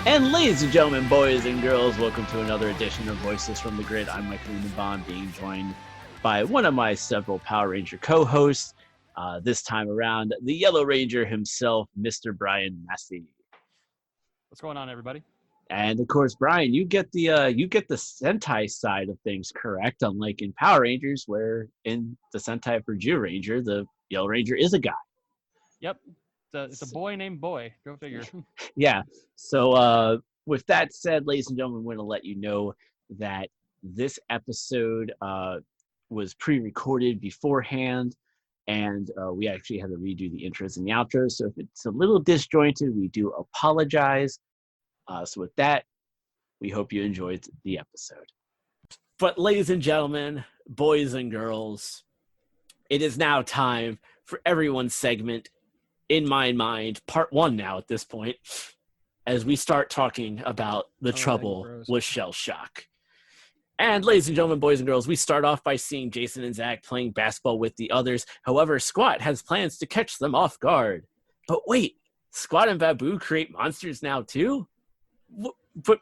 And ladies and gentlemen, boys and girls, welcome to another edition of Voices from the Grid. I'm Michael Lindenbaum, being joined by one of my several Power Ranger co-hosts. This time around, the Yellow Ranger himself, Mr. Brian Massey. What's going on, everybody? And of course, Brian, you get the Sentai side of things correct, unlike in Power Rangers, where in the Sentai for Geo Ranger, the Yellow Ranger is a guy. Yep. It's a boy named Boy. Go figure. Yeah. So with that said, ladies and gentlemen, we're going to let you know that this episode was pre-recorded beforehand, and we actually had to redo the intros and the outros. So if it's a little disjointed, we do apologize. So with that, we hope you enjoyed the episode. But ladies and gentlemen, boys and girls, it is now time for everyone's segment, In My Mind, part 1 now at this point, as we start talking about the trouble with Shellshock. And ladies and gentlemen, boys and girls, we start off by seeing Jason and Zach playing basketball with the others. However, Squat has plans to catch them off guard. But wait, Squat and Babu create monsters now too? But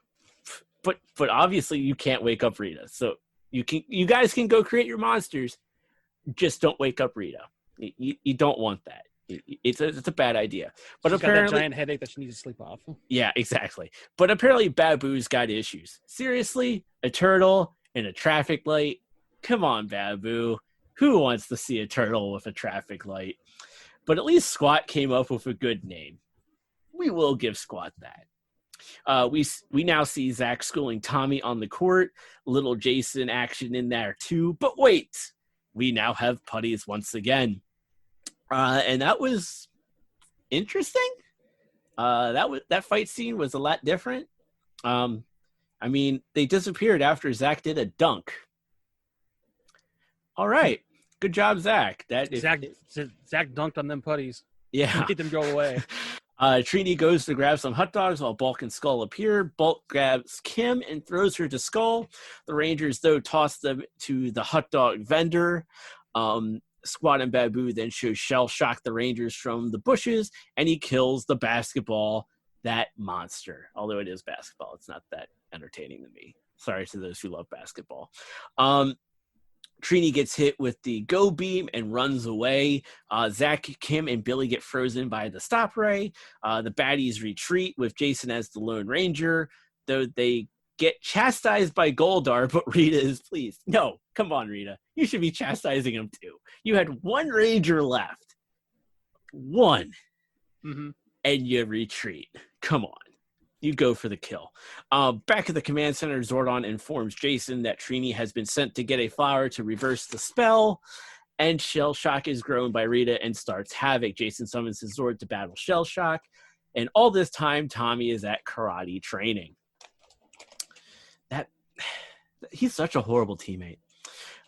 obviously you can't wake up Rita. So you guys can go create your monsters. Just don't wake up Rita. You don't want that. It's a bad idea. But She's apparently got that giant headache that she needs to sleep off. Yeah, exactly. But apparently Babu's got issues. Seriously? A turtle in a traffic light? Come on, Babu. Who wants to see a turtle with a traffic light? But at least Squat came up with a good name. We will give Squat that. We now see Zach schooling Tommy on the court. Little Jason action in there too. But wait, we now have putties once again. And that was interesting. That fight scene was a lot different. I mean, they disappeared after Zach did a dunk. All right, good job, Zach. Zach dunked on them putties. Yeah, made them go away. Trini goes to grab some hot dogs while Bulk and Skull appear. Bulk grabs Kim and throws her to Skull. The Rangers, though, toss them to the hot dog vendor. Squat and Babu then show Shellshock the Rangers from the bushes, and he kills the basketball, that monster. Although it is basketball, it's not that entertaining to me. Sorry to those who love basketball. Trini gets hit with the go beam and runs away. Zach, Kim, and Billy get frozen by the stop ray. The baddies retreat with Jason as the Lone Ranger, though they get chastised by Goldar, but Rita is pleased. No, come on, Rita. You should be chastising him too. You had one Ranger left. One. Mm-hmm. And you retreat. Come on. You go for the kill. Back at the command center, Zordon informs Jason that Trini has been sent to get a flower to reverse the spell, and Shellshock is grown by Rita and starts havoc. Jason summons his Zord to battle Shellshock, and all this time, Tommy is at karate training. He's such a horrible teammate.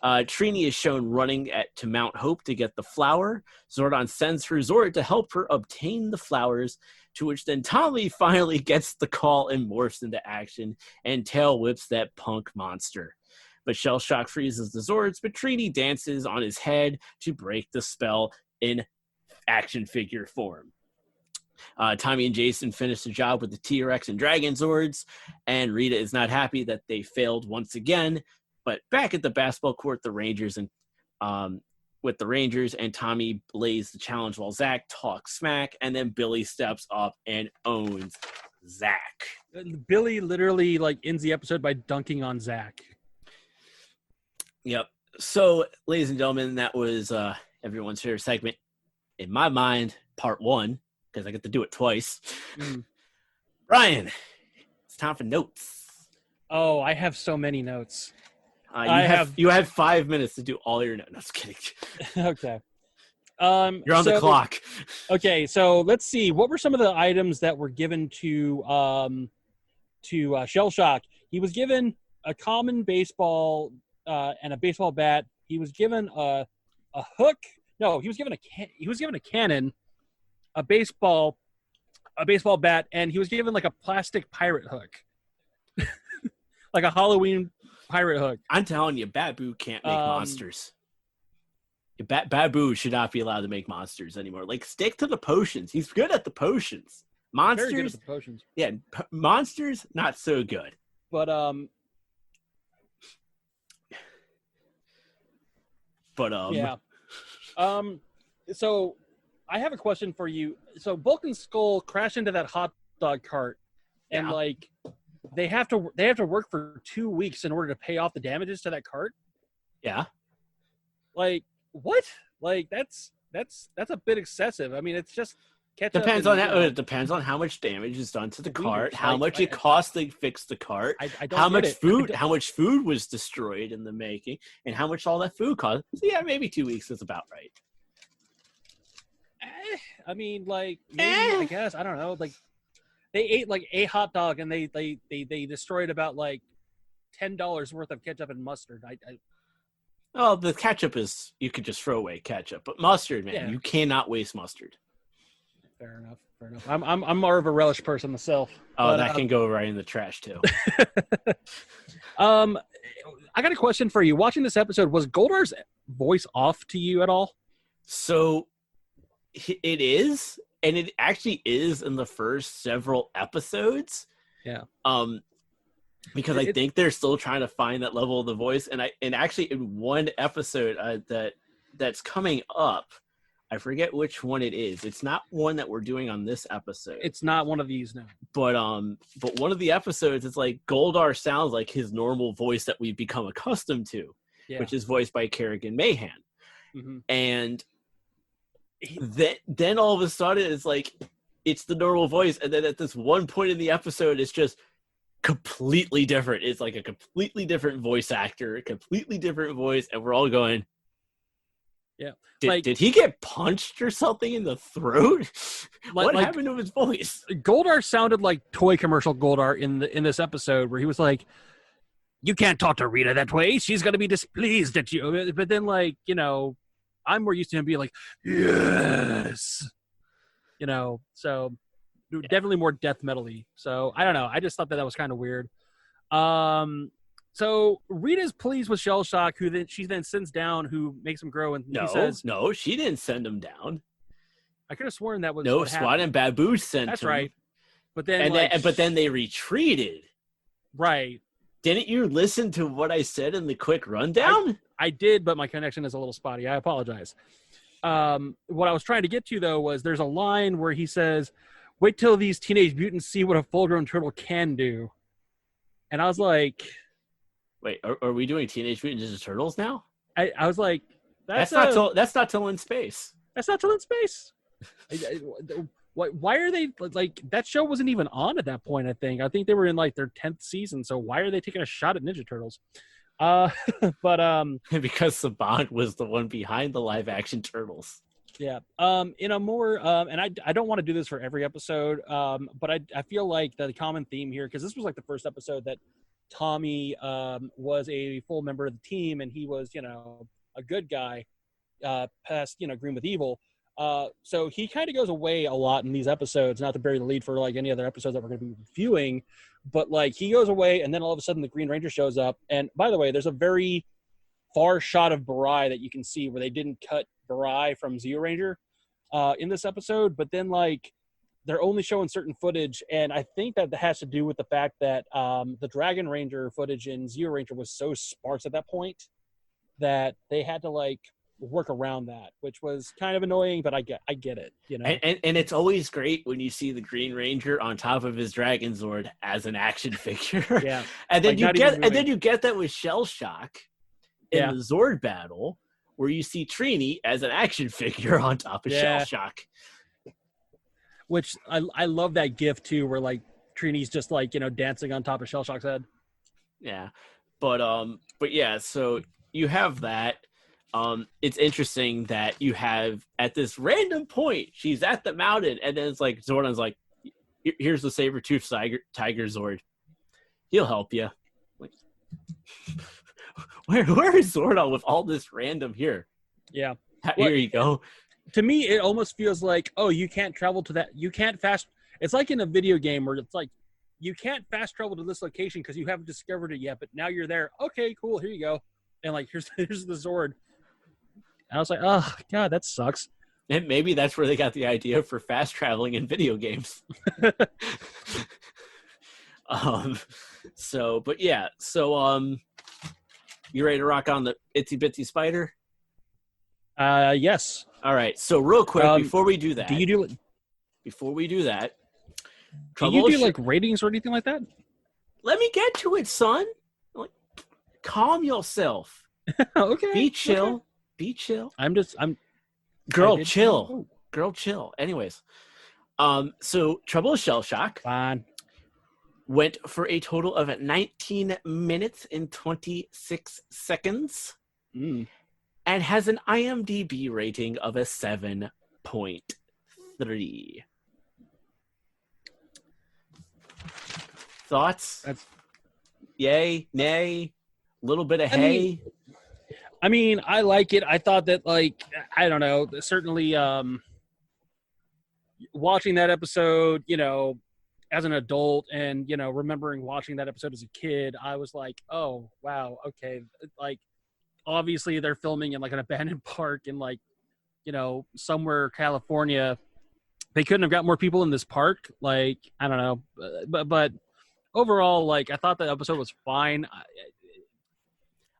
Trini is shown running to Mount Hope to get the flower. Zordon sends her Zord to help her obtain the flowers, to which then Tommy finally gets the call and morphs into action and tail whips that punk monster. But Shellshock freezes the Zords, but Trini dances on his head to break the spell in action figure form. Tommy and Jason finish the job with the T-Rex and Dragon Zords, and Rita is not happy that they failed once again. But back at the basketball court, the Rangers and Tommy blaze the challenge while Zach talks smack, and then Billy steps up and owns Zach. Billy literally ends the episode by dunking on Zach. Yep. So, ladies and gentlemen, that was everyone's favorite segment. In my mind, part 1, because I get to do it twice. Brian, it's time for notes. Oh, I have so many notes. You have 5 minutes to do all your notes. No, just kidding. Okay. You're on the clock. Okay, so let's see. What were some of the items that were given to Shellshock? He was given a common baseball and a baseball bat. He was given a hook. No, he was given a cannon, a baseball bat, and he was given a plastic pirate hook, like a Halloween pirate hook. I'm telling you, Babu can't make monsters. Babu should not be allowed to make monsters anymore. Stick to the potions. He's good at the potions. Very good at Monsters, the potions. yeah, monsters not so good. But yeah. So I have a question for you. So Bulk and Skull crash into that hot dog cart, and Yeah. like they have to work for 2 weeks in order to pay off the damages to that cart. Yeah. Like what? Like that's a bit excessive. I mean, it's just ketchup. Depends and, on you know, it depends on how much damage is done to the cart, wieners. how Like, much it costs to fix the cart, I don't how get much it. food, how much food was destroyed in the making, and how much all that food cost. So yeah, maybe 2 weeks is about right. I mean, like maybe I guess I don't know. Like they ate like a hot dog and they destroyed about like $10 worth of ketchup and mustard. Well, the ketchup is you could just throw away ketchup, but mustard, man, Yeah. you cannot waste mustard. Fair enough. I'm more of a relish person myself. Oh, but, that can go right in the trash too. I got a question for you. Watching this episode, was Goldar's voice off to you at all? So it is, and it actually is in the first several episodes. Yeah. Because I think they're still trying to find that level of the voice, and actually in one episode that's coming up, I forget which one it is. It's not one that we're doing on this episode. It's not one of these, no. But one of the episodes, it's like Goldar sounds like his normal voice that we've become accustomed to, which is voiced by Kerrigan Mahan. Mm-hmm. And then all of a sudden it's like it's the normal voice, and then at this one point in the episode, it's just completely different. It's like a completely different voice actor, a completely different voice, and we're all going, yeah. Did he get punched or something in the throat? What happened to his voice? Goldar sounded like toy commercial Goldar in this episode, where he was like, "You can't talk to Rita that way. She's gonna be displeased at you." But then, like, you know, I'm more used to him being like, "Yes," you know. So definitely more death metal-y. So I don't know. I just thought that was kind of weird. So Rita's pleased with Shellshock, who she then sends down, who makes him grow, and he says, "No, she didn't send him down." I could have sworn that was no. Swat and Babu sent. That's him. right. But then, but then they retreated. Right. Didn't you listen to what I said in the quick rundown? I did, but my connection is a little spotty. I apologize. What I was trying to get to, though, was there's a line where he says, "Wait till these teenage mutants see what a full-grown turtle can do." And I was like, wait, are we doing Teenage Mutant Ninja Turtles now? I was like, that's not till in space. That's not till in space. Why are they like that? Show wasn't even on at that point. I think they were in like their 10th season. So why are they taking a shot at Ninja Turtles? But because Saban was the one behind the live action Turtles. Yeah. In a more and I don't want to do this for every episode, but I feel like the common theme here, because this was like the first episode that Tommy was a full member of the team, and he was, you know, a good guy, past, you know, Green with Evil. So he kind of goes away a lot in these episodes, not to bury the lead for like any other episodes that we're going to be reviewing, but like he goes away, and then all of a sudden the Green Ranger shows up. And by the way, there's a very far shot of Barai that you can see where they didn't cut Barai from Zeo Ranger in this episode, but then like they're only showing certain footage, and I think that has to do with the fact that the Dragon Ranger footage in Zeo Ranger was so sparse at that point that they had to like work around that, which was kind of annoying, but I get it, you know. And it's always great when you see the Green Ranger on top of his Dragon Zord as an action figure. Yeah. and then like you get that with Shellshock in the Zord battle, where you see Trini as an action figure on top of Shellshock. Which I love that gif too, where like Trini's just like, you know, dancing on top of Shellshock's head. Yeah. But yeah, so you have that. It's interesting that you have at this random point, she's at the mountain, and then it's like Zordon's like, here's the saber-toothed tiger Zord. He'll help you. Like, where is Zordon with all this random here? Yeah. Here you go. To me, it almost feels like, oh, you can't travel to that. You can't fast. It's like in a video game where it's like, you can't fast travel to this location because you haven't discovered it yet, but now you're there. Okay, cool. Here you go. And like, here's the Zord. And I was like, oh, God, that sucks. And maybe that's where they got the idea for fast traveling in video games. But yeah. You ready to rock on the Itsy Bitsy Spider? Yes. All right. So real quick, before we do that, do you do like ratings or anything like that? Let me get to it, son. Like, calm yourself. Okay. Be chill. Okay. Be chill. Girl, chill. Oh. Girl, chill. Anyways, so Trouble with Shellshock Fine. went for a total of 19 minutes and 26 seconds and has an IMDb rating of a 7.3. Thoughts? That's yay, nay, little bit of hay. I mean, I like it. I thought that, like, I don't know, certainly watching that episode, you know, as an adult and, you know, remembering watching that episode as a kid, I was like, oh, wow, okay. Like, obviously they're filming in, like, an abandoned park in, like, you know, somewhere California. They couldn't have got more people in this park. Like, I don't know. But overall, like, I thought the episode was fine.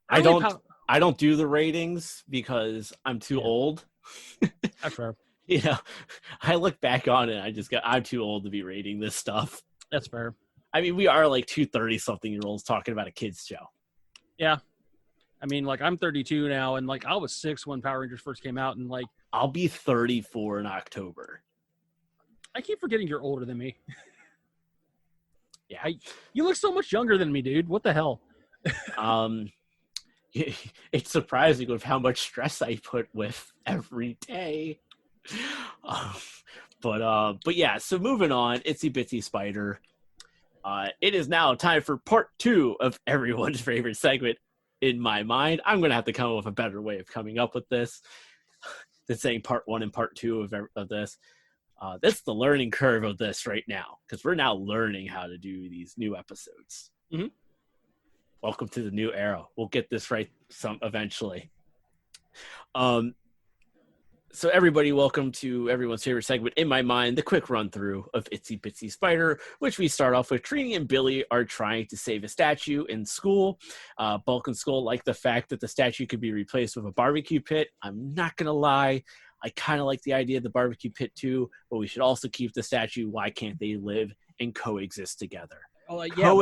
I don't do the ratings because I'm too old. That's fair. You know, I look back on it. I'm too old to be rating this stuff. That's fair. I mean, we are like 2 30-something-year-olds talking about a kid's show. Yeah. I mean, like, I'm 32 now, and, like, I was 6 when Power Rangers first came out, and, like... I'll be 34 in October. I keep forgetting you're older than me. Yeah. You look so much younger than me, dude. What the hell? It's surprising with how much stress I put with every day. But yeah, so moving on, Itsy Bitsy Spider. It is now time for part 2 of everyone's favorite segment. In my mind, I'm going to have to come up with a better way of coming up with this than saying part 1 and part 2 of this. That's the learning curve of this right now, because we're now learning how to do these new episodes. Mm-hmm. Welcome to the new era. We'll get this right eventually. So everybody, welcome to everyone's favorite segment, in my mind, the quick run through of Itsy Bitsy Spider, which we start off with. Trini and Billy are trying to save a statue in school. Bulk and Skull like the fact that the statue could be replaced with a barbecue pit. I'm not going to lie. I kind of like the idea of the barbecue pit too, but we should also keep the statue. Why can't they live and coexist together? Oh, yeah.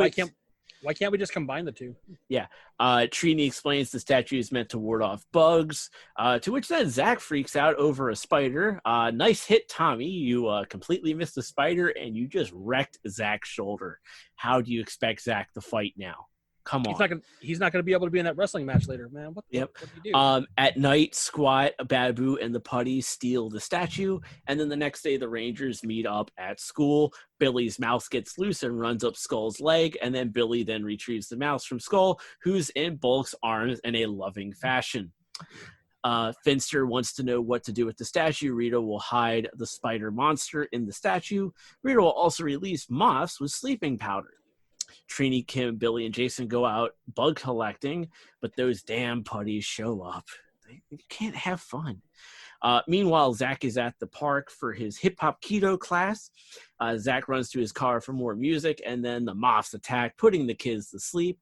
Why can't we just combine the two? Yeah. Trini explains the statue is meant to ward off bugs, to which then Zach freaks out over a spider. Nice hit, Tommy. You completely missed the spider, and you just wrecked Zach's shoulder. How do you expect Zach to fight now? Come on. He's not gonna be able to be in that wrestling match later, man. What do you do? At night, Squat, Babu, and the Putty steal the statue, and then the next day the Rangers meet up at school. Billy's mouse gets loose and runs up Skull's leg, and then Billy then retrieves the mouse from Skull, who's in Bulk's arms in a loving fashion. Finster wants to know what to do with the statue. Rita will hide the spider monster in the statue. Rita will also release moths with sleeping powder. Trini, Kim, Billy, and Jason go out bug collecting, but those damn putties show up. You can't have fun. Meanwhile, Zach is at the park for his hip-hop keto class. Zach runs to his car for more music, and then the moths attack, putting the kids to sleep.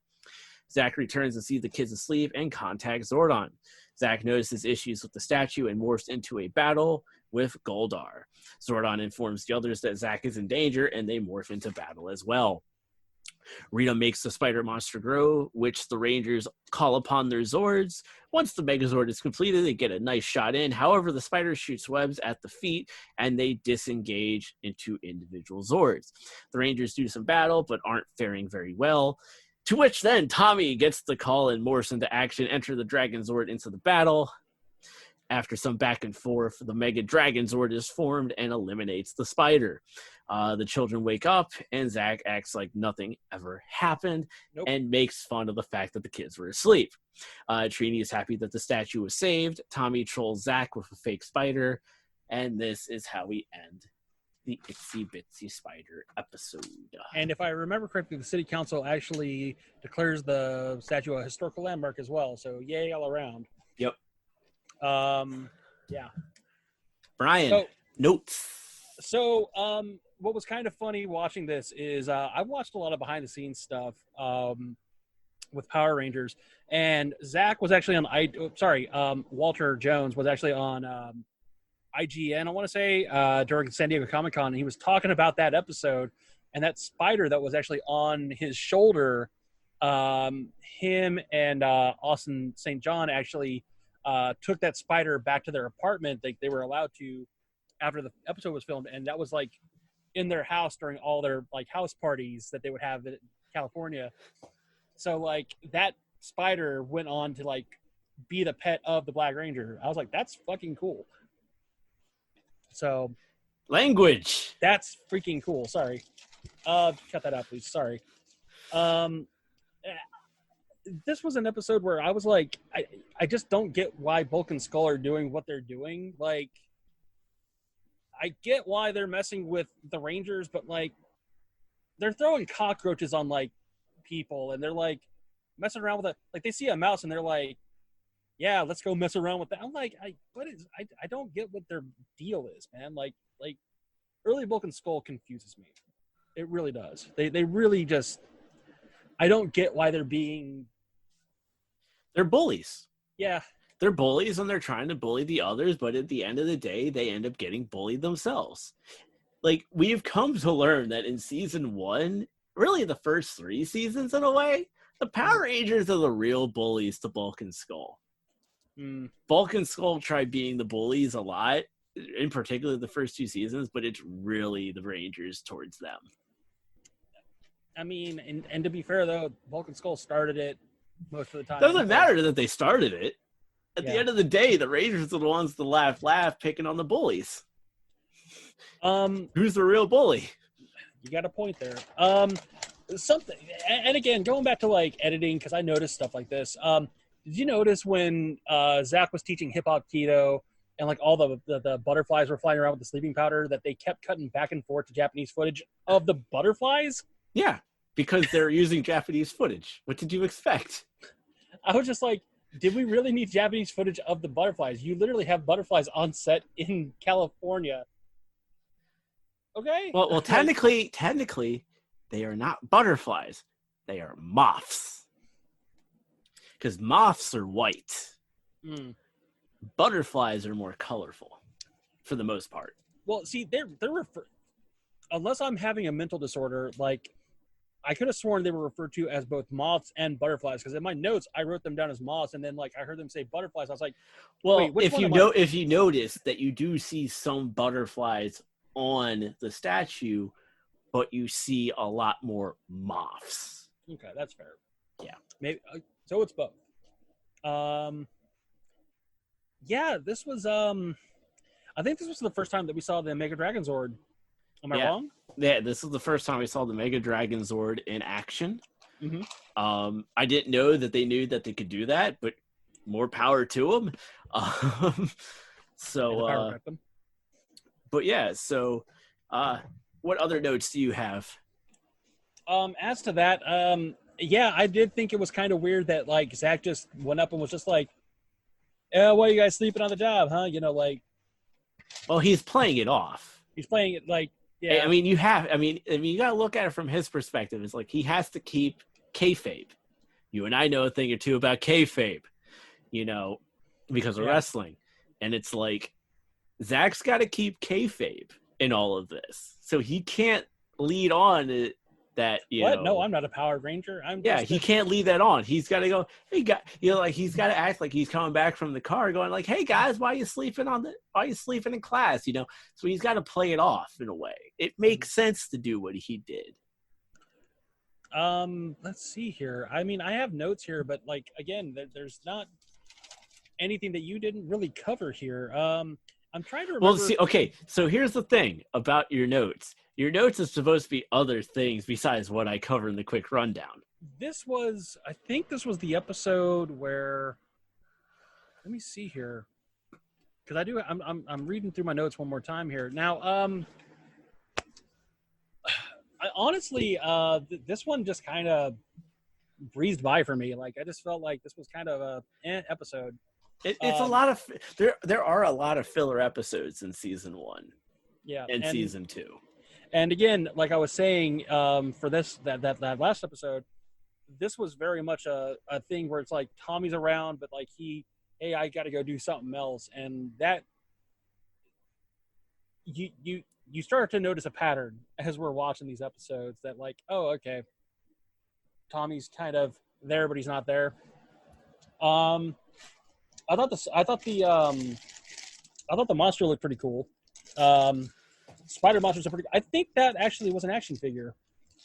Zach returns to see the kids asleep and contacts Zordon. Zach notices issues with the statue and morphs into a battle with Goldar. Zordon informs the others that Zach is in danger, and they morph into battle as well. Rita makes the spider monster grow, which the Rangers call upon their Zords. Once the Megazord is completed, they get a nice shot in. However, the spider shoots webs at the feet, and they disengage into individual Zords. The Rangers do some battle, but aren't faring very well. To which then Tommy gets the call and morphs into action, enter the Dragon Zord into the battle. After some back and forth, the Mega Dragon Zord is formed and eliminates the spider. The children wake up, and Zach acts like nothing ever happened and makes fun of the fact that the kids were asleep. Trini is happy that the statue was saved. Tommy trolls Zach with a fake spider, and this is how we end the Itsy Bitsy Spider episode. And if I remember correctly, the city council actually declares the statue a historical landmark as well, so yay all around. Yep. Yeah. Brian, So, notes. what was kind of funny watching this is I've watched a lot of behind the scenes stuff with Power Rangers, and Zach was actually on Walter Jones was actually on IGN, I want to say, during San Diego Comic-Con, and he was talking about that episode and that spider that was actually on his shoulder. Him and Austin St. John actually took that spider back to their apartment. They were allowed to after the episode was filmed, and that was like in their house during all their like house parties that they would have in California. So like that spider went on to like be the pet of the Black Ranger. I was like, that's fucking cool. So Language. that's freaking cool. Sorry. Cut that out, please. Sorry. This was an episode where I was like, I just don't get why Bulk and Skull are doing what they're doing. Like, I get why they're messing with the Rangers, but like, they're throwing cockroaches on like people, and they're like messing around with it. Like, they see a mouse and they're like, yeah, let's go mess around with that. I'm like, I don't get what their deal is, man. Like early Bulk and Skull confuses me. It really does. They really just, I don't get why they're bullies. Yeah. They're bullies, and they're trying to bully the others, but at the end of the day, they end up getting bullied themselves. Like, we've come to learn that in season 1, really the first 3 seasons in a way, the Power Rangers are the real bullies to Bulk and Skull. Bulk and Skull try being the bullies a lot, in particular the first 2 seasons, but it's really the Rangers towards them. I mean, and to be fair, though, Bulk and Skull started it most of the time. Doesn't matter that they started it. At the end of the day, the Rangers are the ones that laugh picking on the bullies. Who's the real bully? You got a point there. Something, and again, going back to like editing, because I noticed stuff like this. Did you notice when Zach was teaching hip hop keto and like all the butterflies were flying around with the sleeping powder, that they kept cutting back and forth to Japanese footage of the butterflies? Yeah, because they're using Japanese footage. What did you expect? I was just like, did we really need Japanese footage of the butterflies? You literally have butterflies on set in California. Okay. Well, technically, they are not butterflies. They are moths. Because moths are white. Butterflies are more colorful, for the most part. Well, see, they're unless I'm having a mental disorder, like, I could have sworn they were referred to as both moths and butterflies, because in my notes I wrote them down as moths, and then like I heard them say butterflies. I was like, well, if you notice that you do see some butterflies on the statue, but you see a lot more moths. Okay, that's fair. Yeah, maybe so. It's both. Yeah, this was I think this was the first time that we saw the Mega Dragon Zord. Am I wrong? Yeah, this is the first time we saw the Mega Dragon Zord in action. Mm-hmm. I didn't know that they knew that they could do that, but more power to them. But yeah, so what other notes do you have? As to that, yeah, I did think it was kind of weird that like Zach just went up and was just like, why are you guys sleeping on the job, huh? You know, like. Well, he's playing it off. He's playing it like. Yeah. I mean, you gotta look at it from his perspective. It's like he has to keep kayfabe. You and I know a thing or two about kayfabe, you know, because of wrestling. And it's like, Zach's got to keep kayfabe in all of this. So he can't lead on that, you know. No, I'm not a Power Ranger. He can't lead that on. He's got to go, hey, guys, you know, like he's got to act like he's coming back from the car going like, hey, guys, why are you sleeping in class, you know? So he's got to play it off in a way. It makes sense to do what he did. Let's see here. I mean, I have notes here, but like, again, there's not anything that you didn't really cover here. I'm trying to remember. Well, see, okay, so here's the thing about your notes. Your notes is supposed to be other things besides what I cover in the quick rundown. I think this was the episode where, let me see here, because I'm reading through my notes one more time here. Now, I honestly, this one just kind of breezed by for me. Like, I just felt like this was kind of a episode. It's a lot of there are a lot of filler episodes in season 1 Yeah, and season 2. And again, like I was saying, for that last episode, this was very much a thing where it's like Tommy's around, but like hey, I got to go do something else, and that you start to notice a pattern as we're watching these episodes that like, oh, okay, Tommy's kind of there, but he's not there. I thought the monster looked pretty cool. Spider monsters are pretty. I think that actually was an action figure,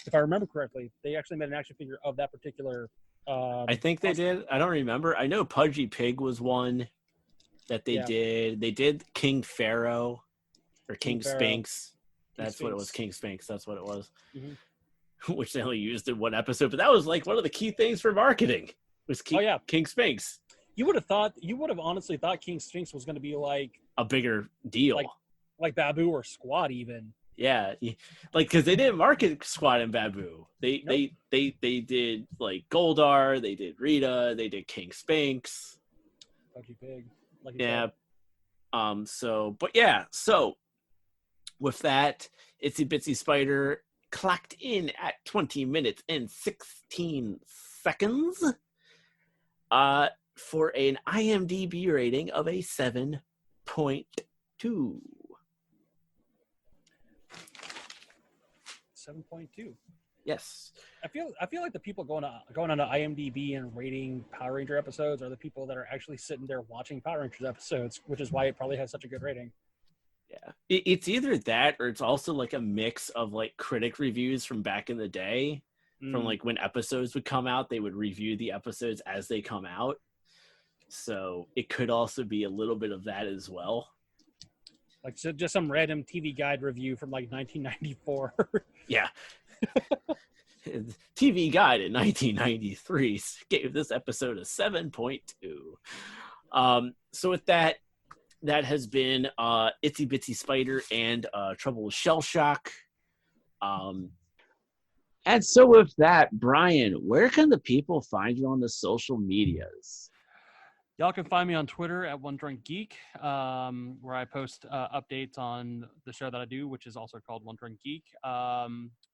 if I remember correctly. They actually made an action figure of that particular. I think they did. I don't remember. I know Pudgy Pig was one that they did. They did King Pharaoh or King Sphinx. That's what it was. King Sphinx. That's what it was. Mm-hmm. Which they only used in one episode, but that was like one of the key things for marketing. Was King Sphinx. You would have honestly thought King Sphinx was going to be like a bigger deal, like Babu or Squad even. Yeah, like because they didn't market Squad and Babu. They did like Goldar, they did Rita, they did King Sphinx. Pudgy Pig. Yeah. So with that, Itsy Bitsy Spider clocked in at 20 minutes and 16 seconds. For an IMDb rating of a 7.2. 7.2. Yes. I feel like the people going onto IMDb and rating Power Ranger episodes are the people that are actually sitting there watching Power Rangers episodes, which is why it probably has such a good rating. Yeah. It's either that or it's also like a mix of like critic reviews from back in the day. From like when episodes would come out, they would review the episodes as they come out. So it could also be a little bit of that as well. Like just some random TV Guide review from like 1994. Yeah. TV Guide in 1993 gave this episode a 7.2. So with that has been Itsy Bitsy Spider and Trouble with Shellshock. And so with that, Brian, where can the people find you on the social medias? Y'all can find me on Twitter at One Drunk Geek, where I post updates on the show that I do, which is also called One Drunk Geek,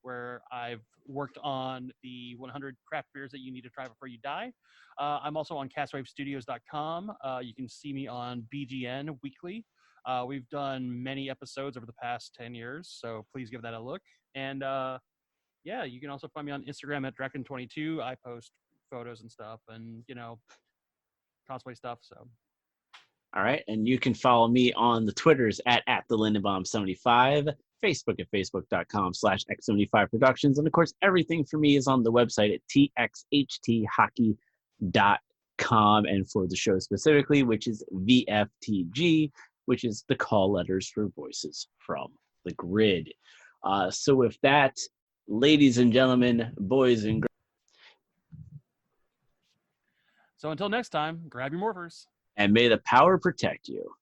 where I've worked on the 100 craft beers that you need to try before you die. I'm also on castwavestudios.com. You can see me on BGN weekly. We've done many episodes over the past 10 years, so please give that a look. And you can also find me on Instagram at Draken22. I post photos and stuff and, cosplay stuff. So, all right, and you can follow me on the Twitters at the Lindenbaum75, Facebook at facebook.com/X75 Productions, and of course, everything for me is on the website at txhthockey.com, and for the show specifically, which is VFTG, which is the call letters for Voices from the Grid. So with that, ladies and gentlemen, boys and girls. So until next time, grab your morphers. And may the power protect you.